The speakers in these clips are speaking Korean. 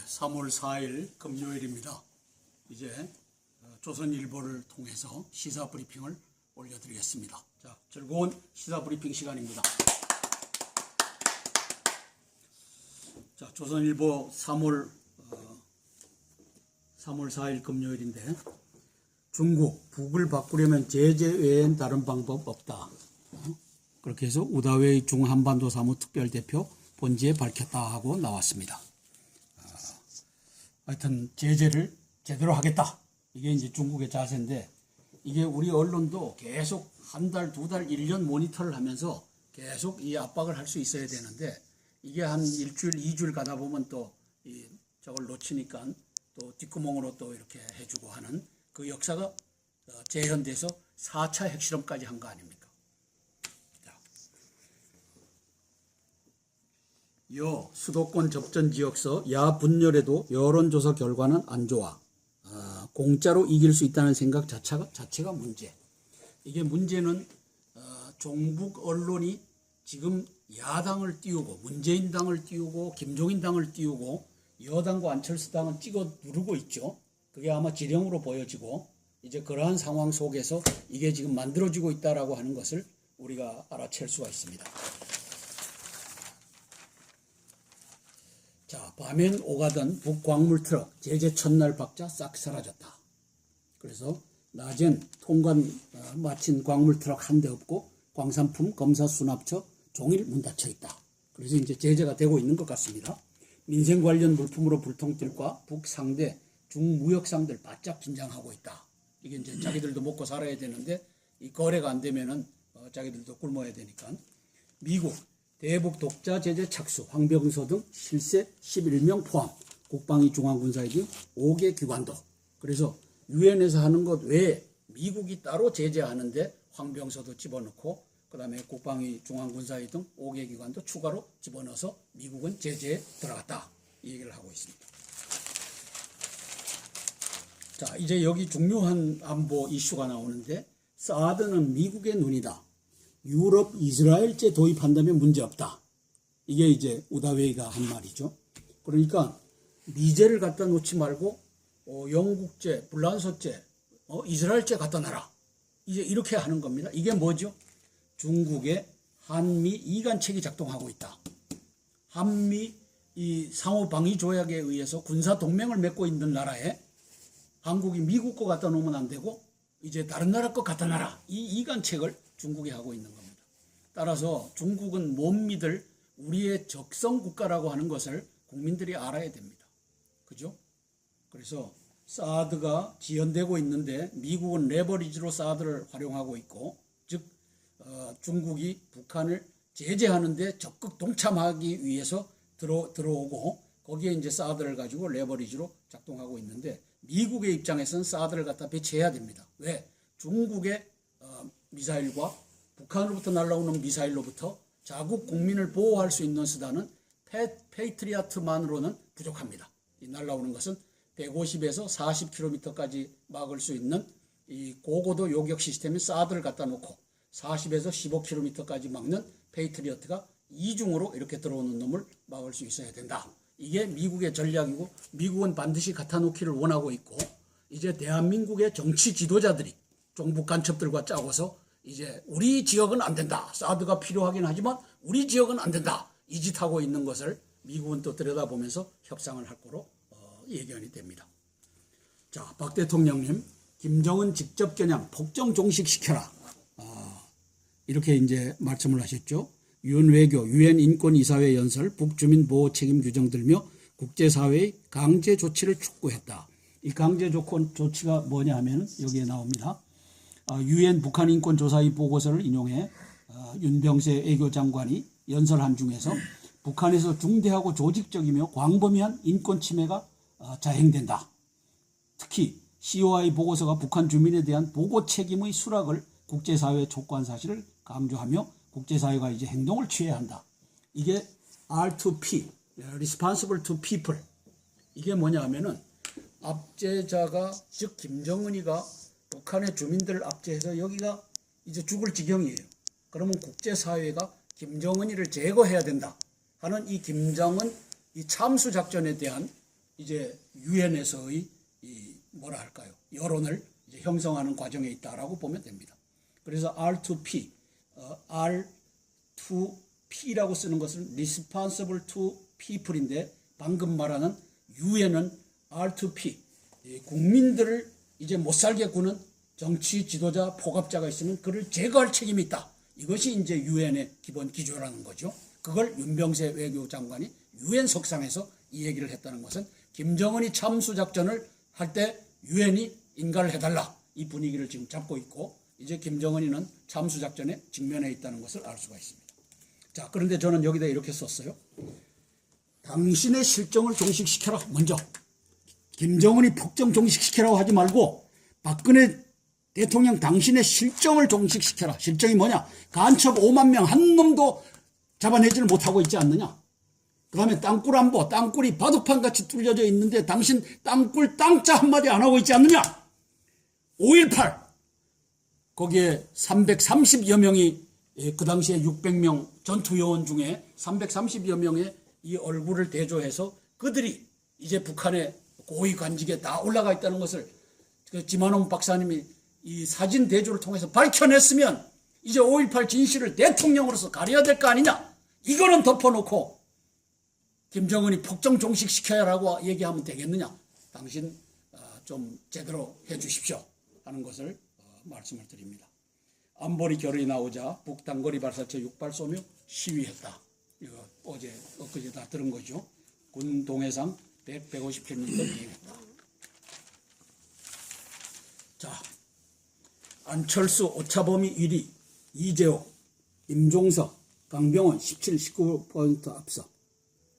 3월 4일 금요일입니다. 이제 조선일보를 통해서 시사 브리핑을 올려드리겠습니다. 자, 즐거운 시사 브리핑 시간입니다. 자, 조선일보 3월 4일 금요일인데, 중국 북을 바꾸려면 제재 외엔 다른 방법 없다. 그렇게 해서 우다웨이 중한반도 사무특별대표 본지에 밝혔다 하고 나왔습니다. 하여튼 제재를 제대로 하겠다. 이게 이제 중국의 자세인데, 이게 우리 언론도 계속 한 달, 두 달, 1년 모니터를 하면서 계속 이 압박을 할 수 있어야 되는데, 이게 한 일주일, 2주일 가다 보면 또 저걸 놓치니까 또 뒷구멍으로 또 이렇게 해주고 하는 그 역사가 재현돼서 4차 핵실험까지 한 거 아닙니까? 수도권 접전 지역서 야 분열에도 여론조사 결과는 안 좋아. 공짜로 이길 수 있다는 생각 자체가 문제. 이게 문제는 종북 언론이 지금 야당을 띄우고 문재인 당을 띄우고 김종인 당을 띄우고 여당과 안철수 당은 찍어 누르고 있죠. 그게 아마 지령으로 보여지고, 이제 그러한 상황 속에서 이게 지금 만들어지고 있다라고 하는 것을 우리가 알아챌 수가 있습니다. 자, 밤엔 오가던 북광물 트럭 제재 첫날 박자 싹 사라졌다. 그래서 낮엔 통관 마친 광물 트럭 한 대 없고 광산품 검사 수납처 종일 문 닫혀 있다. 그래서 이제 제재가 되고 있는 것 같습니다. 민생 관련 물품으로 불통길과 북상대 중무역상들 바짝 긴장하고 있다. 이게 이제 자기들도 먹고 살아야 되는데 이 거래가 안 되면은 자기들도 굶어야 되니까. 미국 대북 독자 제재 착수, 황병서 등 실세 11명 포함, 국방위 중앙군사위 등 5개 기관도. 그래서 유엔에서 하는 것 외에 미국이 따로 제재하는데 황병서도 집어넣고, 그 다음에 국방위 중앙군사위 등 5개 기관도 추가로 집어넣어서 미국은 제재에 들어갔다. 이 얘기를 하고 있습니다. 자, 이제 여기 중요한 안보 이슈가 나오는데, 사드는 미국의 눈이다. 유럽 이스라엘제 도입한다면 문제없다. 이게 이제 우다웨이가 한 말이죠. 그러니까 미제를 갖다 놓지 말고 영국제, 불란서제, 이스라엘제 갖다 놔라. 이제 이렇게 하는 겁니다. 이게 뭐죠? 중국의 한미 이간책이 작동하고 있다. 한미 이 상호방위 조약에 의해서 군사 동맹을 맺고 있는 나라에 한국이 미국 거 갖다 놓으면 안 되고 이제 다른 나라 거 갖다 놔라. 이 이간책을 중국이 하고 있는 겁니다. 따라서 중국은 못 믿을 우리의 적성 국가라고 하는 것을 국민들이 알아야 됩니다. 그죠? 그래서 사드가 지연되고 있는데 미국은 레버리지로 사드를 활용하고 있고, 즉 중국이 북한을 제재하는데 적극 동참하기 위해서 들어오고, 거기에 이제 사드를 가지고 레버리지로 작동하고 있는데, 미국의 입장에서는 사드를 갖다 배치해야 됩니다. 왜? 중국의 미사일과 북한으로부터 날아오는 미사일로부터 자국 국민을 보호할 수 있는 수단은 페이트리어트만으로는 부족합니다. 이 날아오는 것은 150에서 40km까지 막을 수 있는 이 고고도 요격 시스템인 사드를 갖다 놓고 40에서 15km까지 막는 페이트리어트가 이중으로 이렇게 들어오는 놈을 막을 수 있어야 된다. 이게 미국의 전략이고, 미국은 반드시 갖다 놓기를 원하고 있고, 이제 대한민국의 정치 지도자들이 종북 간첩들과 짜고서 이제 우리 지역은 안 된다. 사드가 필요하긴 하지만 우리 지역은 안 된다. 이 짓 하고 있는 것을 미국은 또 들여다보면서 협상을 할 거로 예견이 됩니다. 자, 박 대통령님, 김정은 직접 겨냥 폭정 종식시켜라. 이렇게 이제 말씀을 하셨죠. 유엔 외교, 유엔 인권이사회 연설, 북주민 보호 책임 규정 들며 국제사회의 강제 조치를 촉구했다. 이 강제 조치가 뭐냐 하면 여기에 나옵니다. 유엔 북한 인권조사위 보고서를 인용해 윤병세 외교장관이 연설한 중에서 북한에서 중대하고 조직적이며 광범위한 인권 침해가 자행된다. 특히 COI 보고서가 북한 주민에 대한 보고 책임의 수락을 국제사회에 촉구한 사실을 강조하며 국제사회가 이제 행동을 취해야 한다. 이게 R2P, Responsible to People. 이게 뭐냐 하면은 압제자가, 즉 김정은이가 북한의 주민들을 압제해서 여기가 이제 죽을 지경이에요. 그러면 국제사회가 김정은이를 제거해야 된다 하는 이 김정은 이 참수 작전에 대한 이제 유엔에서의 뭐라 할까요? 여론을 이제 형성하는 과정에 있다라고 보면 됩니다. 그래서 R2P, R2P라고 쓰는 것은 Responsible to People인데 방금 말하는 유엔은 R2P, 국민들을 이제 못 살게 구는 정치 지도자, 포갑자가 있으면 그를 제거할 책임이 있다. 이것이 이제 유엔의 기본 기조라는 거죠. 그걸 윤병세 외교장관이 유엔 석상에서 이 얘기를 했다는 것은 김정은이 참수작전을 할 때 유엔이 인가를 해달라. 이 분위기를 지금 잡고 있고 이제 김정은이는 참수작전에 직면해 있다는 것을 알 수가 있습니다. 자, 그런데 저는 여기다 이렇게 썼어요. 당신의 실정을 종식시켜라. 먼저 김정은이 폭정 종식시키라고 하지 말고 박근혜 대통령 당신의 실정을 종식시켜라. 실정이 뭐냐? 간첩 5만 명 한 놈도 잡아내지를 못하고 있지 않느냐? 그 다음에 땅굴 안보, 땅굴이 바둑판같이 뚫려져 있는데 당신 땅굴 땅자 한마디 안 하고 있지 않느냐? 5.18 거기에 330여 명이 그 당시에 600명 전투요원 중에 330여 명의 이 얼굴을 대조해서 그들이 이제 북한의 고위 관직에 다 올라가 있다는 것을 지만원 박사님이 이 사진 대조를 통해서 밝혀냈으면 이제 5.18 진실을 대통령으로서 가려야 될 거 아니냐? 이거는 덮어놓고 김정은이 폭정 종식시켜야라고 얘기하면 되겠느냐? 당신 좀 제대로 해 주십시오 하는 것을 말씀을 드립니다. 안보리 결의이 나오자 북단거리 발사체 6발 쏘며 시위했다. 이거 어제 엊그제 다 들은 거죠. 군 동해상 150km 비행했다. 자, 안철수 오차범위 1위, 이재호, 임종석, 강병원 17, 19% 앞서.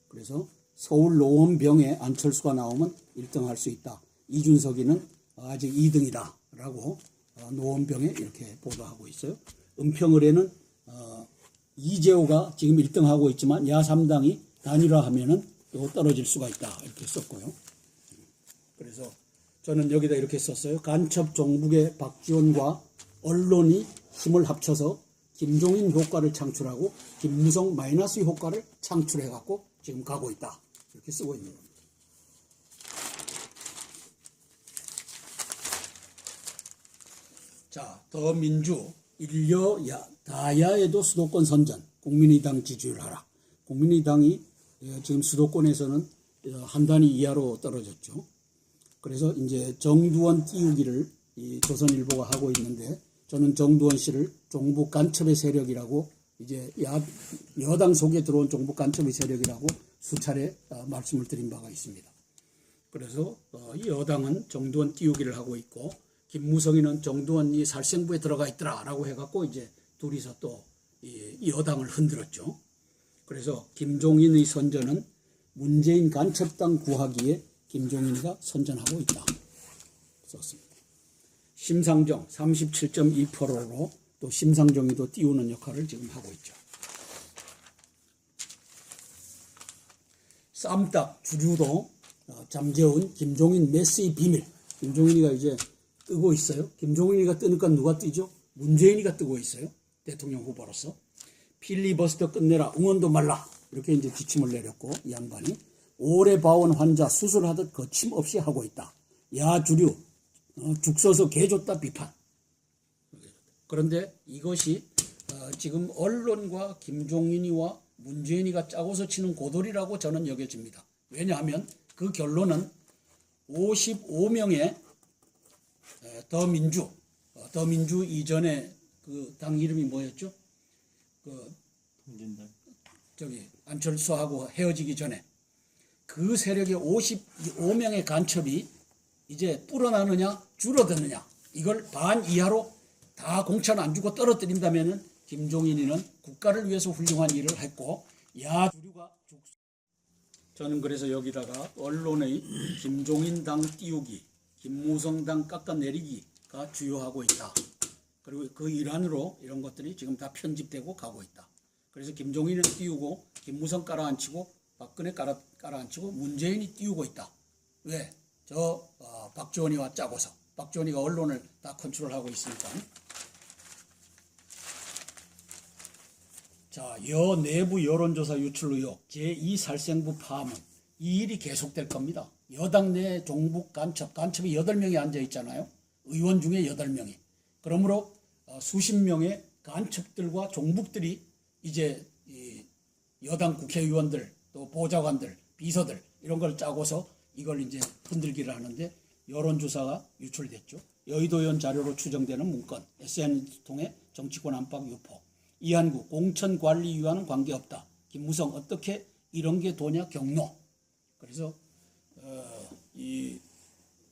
그래서 서울 노원병에 안철수가 나오면 1등 할 수 있다. 이준석이는 아직 2등이다 라고 노원병에 이렇게 보도하고 있어요. 은평을에는 이재호가 지금 1등하고 있지만 야3당이 단일화하면은 또 떨어질 수가 있다 이렇게 썼고요. 그래서 저는 여기다 이렇게 썼어요. 간첩 종북의 박지원과 언론이 힘을 합쳐서 김종인 효과를 창출하고 김무성 마이너스 효과를 창출해갖고 지금 가고 있다. 이렇게 쓰고 있는 겁니다. 자, 더민주 다야에도 수도권 선전, 국민의당 지지율 하락. 국민의당이 지금 수도권에서는 한 단위 이하로 떨어졌죠. 그래서 이제 정두원 띄우기를 이 조선일보가 하고 있는데 저는 정두원 씨를 종북 간첩의 세력이라고 이제 여당 속에 들어온 종북 간첩의 세력이라고 수차례 말씀을 드린 바가 있습니다. 그래서 여당은 정두원 띄우기를 하고 있고 김무성이는 정두원이 살생부에 들어가 있더라라고 해갖고 이제 둘이서 또 이 여당을 흔들었죠. 그래서 김종인의 선전은 문재인 간첩당 구하기에 김종인이가 선전하고 있다. 썼습니다. 심상정 37.2%로 또 심상정이도 띄우는 역할을 지금 하고 있죠. 쌈딱 주류도 잠재운 김종인 메시의 비밀. 김종인이가 이제 뜨고 있어요. 김종인이가 뜨니까 누가 뜨죠? 문재인이가 뜨고 있어요. 대통령 후보로서. 필리버스터 끝내라. 응원도 말라. 이렇게 이제 지침을 내렸고 이 양반이 오래 봐온 환자 수술하듯 거침없이 하고 있다. 야주류 죽 써서 개 줬다 비판. 그런데 이것이 지금 언론과 김종인이와 문재인이가 짜고서 치는 고돌이라고 저는 여겨집니다. 왜냐하면 그 결론은 55명의 더민주 이전에 그 당 이름이 뭐였죠? 안철수하고 헤어지기 전에 그 세력의 55명의 간첩이 이제 불어나느냐 줄어드느냐 이걸 반 이하로 다 공천 안 주고 떨어뜨린다면은 김종인이는 국가를 위해서 훌륭한 일을 했고 야주류가 저는 그래서 여기다가 언론의 김종인당 띄우기, 김무성당 깎아내리기가 주요하고 있다. 그리고 그 일환으로 이런 것들이 지금 다 편집되고 가고 있다. 그래서 김종인은 띄우고 김무성 깔아앉히고 박근혜 깔아앉히고 문재인이 띄우고 있다. 왜? 박지원이와 짜고서. 박지원이가 언론을 다 컨트롤하고 있으니까. 자, 내부 여론조사 유출 의혹 제2 살생부 파문 이 일이 계속될 겁니다. 여당 내 종북 간첩이 8명이 앉아 있잖아요. 의원 중에 8명이. 그러므로 수십 명의 간첩들과 종북들이 이제 이 여당 국회의원들 또 보좌관들 비서들 이런 걸 짜고서 이걸 이제 흔들기를 하는데 여론조사가 유출됐죠. 여의도연 자료로 추정되는 문건, SNS 통해 정치권 안팎 유포, 이한구 공천관리위와는 관계없다. 김무성 어떻게 이런 게 도냐 경로. 그래서 이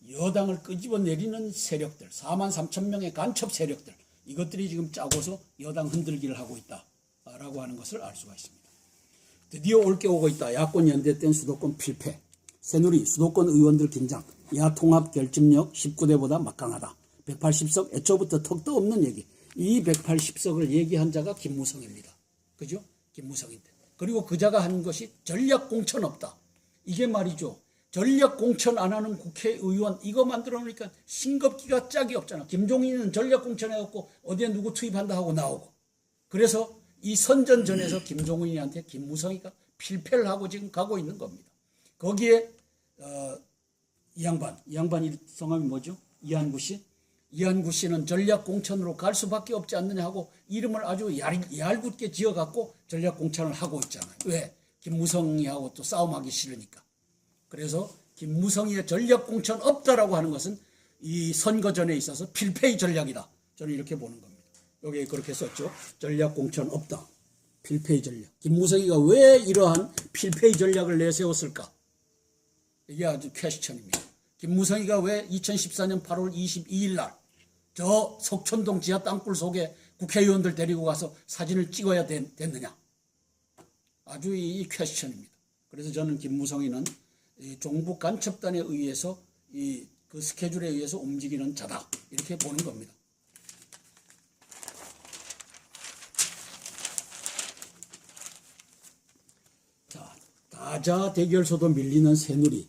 여당을 끄집어내리는 세력들, 4만 3천 명의 간첩 세력들, 이것들이 지금 짜고서 여당 흔들기를 하고 있다라고 하는 것을 알 수가 있습니다. 드디어 올게 오고 있다. 야권 연대 땐 수도권 필패. 새누리 수도권 의원들 긴장. 야통합 결집력 19대보다 막강하다. 180석 애초부터 턱도 없는 얘기. 이 180석을 얘기한 자가 김무성입니다. 그죠? 김무성인데. 그리고 그 자가 한 것이 전략 공천 없다. 이게 말이죠. 전략 공천 안 하는 국회의원 이거 만들어 놓으니까 싱겁기가 짝이 없잖아. 김종인은 전략 공천 해갖고 어디에 누구 투입한다 하고 나오고. 그래서 이 선전전에서 김종인한테 김무성이가 필패를 하고 지금 가고 있는 겁니다. 거기에 이 양반 성함이 뭐죠? 이한구 씨? 이한구 씨는 전략 공천으로 갈 수밖에 없지 않느냐 하고 이름을 아주 얄궂게 지어갖고 전략 공천을 하고 있잖아요. 왜? 김무성이하고 또 싸움하기 싫으니까. 그래서 김무성이의 전략 공천 없다라고 하는 것은 이 선거전에 있어서 필패의 전략이다. 저는 이렇게 보는 겁니다. 여기에 그렇게 썼죠. 전략 공천 없다. 필패의 전략. 김무성이가 왜 이러한 필패의 전략을 내세웠을까? 이게 아주 퀘스천입니다. 김무성이가 왜 2014년 8월 22일 날 저 석촌동 지하 땅굴 속에 국회의원들 데리고 가서 사진을 찍어야 됐느냐. 아주 이 퀘스천입니다. 그래서 저는 김무성이는 이 종북 간첩단에 의해서 그 스케줄에 의해서 움직이는 자다. 이렇게 보는 겁니다. 자, 다자 대결소도 밀리는 새누리.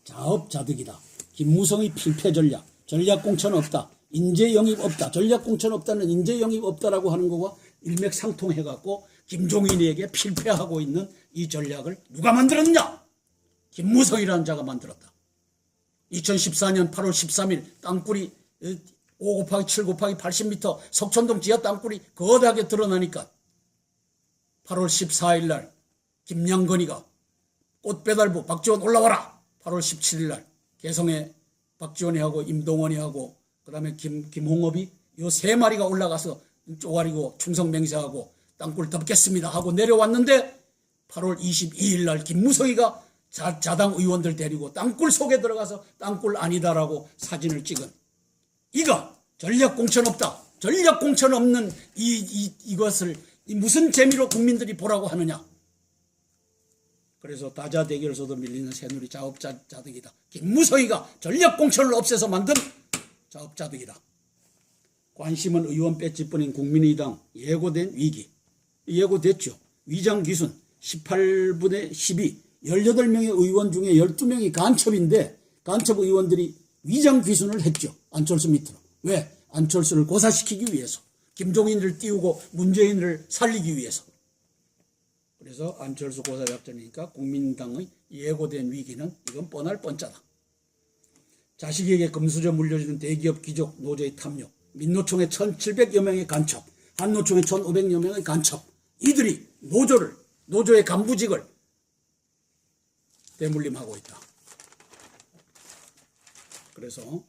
자업자득이다. 김무성의 필패 전략. 전략 공천 없다. 인재 영입 없다. 전략 공천 없다는 인재 영입 없다라고 하는 거와 일맥상통해갖고 김종인에게 필패하고 있는 이 전략을 누가 만들었느냐? 김무성이라는 자가 만들었다. 2014년 8월 13일 땅굴이 5 곱하기 7 곱하기 80m 석촌동 지하 땅굴이 거대하게 드러나니까 8월 14일 날 김양건이가 꽃배달부 박지원 올라와라. 8월 17일 날 개성에 박지원이 하고 임동원이 하고 그다음에 김홍업이 요 3마리가 올라가서 쪼가리고 충성맹세하고 땅굴 덮겠습니다 하고 내려왔는데 8월 22일 날 김무성이가 자당 의원들 데리고 땅굴 속에 들어가서 땅굴 아니다라고 사진을 찍은 이거 전략 공천 없다. 전략 공천 없는 이것을 무슨 재미로 국민들이 보라고 하느냐. 그래서 다자 대결에서도 밀리는 새누리 자업자득이다. 김무성이가 전략 공천을 없애서 만든 자업자득이다. 관심은 의원 배지뿐인 국민의당 예고된 위기. 예고됐죠. 위장귀순 18분의 12 18명의 의원 중에 12명이 간첩인데 간첩 의원들이 위장귀순을 했죠. 안철수 밑으로. 왜? 안철수를 고사시키기 위해서. 김종인을 띄우고 문재인을 살리기 위해서. 그래서 안철수 고사작전이니까 국민당의 예고된 위기는 이건 뻔할 뻔짜다. 자식에게 금수저 물려주는 대기업 귀족 노조의 탐욕, 민노총의 1700여 명의 간첩, 한노총의 1500여 명의 간첩, 이들이 노조의 간부직을 대물림하고 있다. 그래서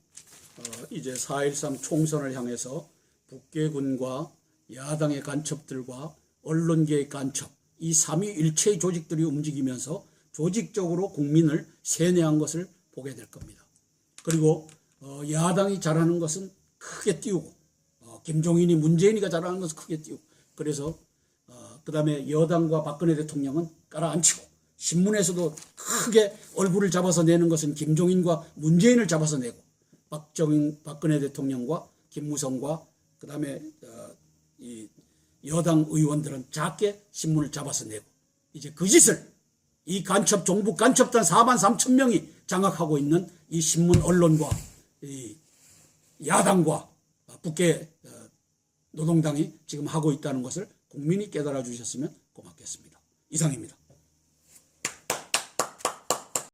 이제 4.13 총선을 향해서 북괴군과 야당의 간첩들과 언론계의 간첩, 이 삼위일체의 조직들이 움직이면서 조직적으로 국민을 세뇌한 것을 보게 될 겁니다. 그리고 야당이 잘하는 것은 크게 띄우고 김종인이 문재인이가 잘하는 것은 크게 띄우고 그래서 그 다음에 여당과 박근혜 대통령은 깔아앉히고 신문에서도 크게 얼굴을 잡아서 내는 것은 김종인과 문재인을 잡아서 내고 박근혜 대통령과 김무성과 그 다음에 이 여당 의원들은 작게 신문을 잡아서 내고 이제 그 짓을 이 간첩 종북 간첩단 4만 3천 명이 장악하고 있는 이 신문 언론과 이 야당과 북계 노동당이 지금 하고 있다는 것을 국민이 깨달아 주셨으면 고맙겠습니다. 이상입니다.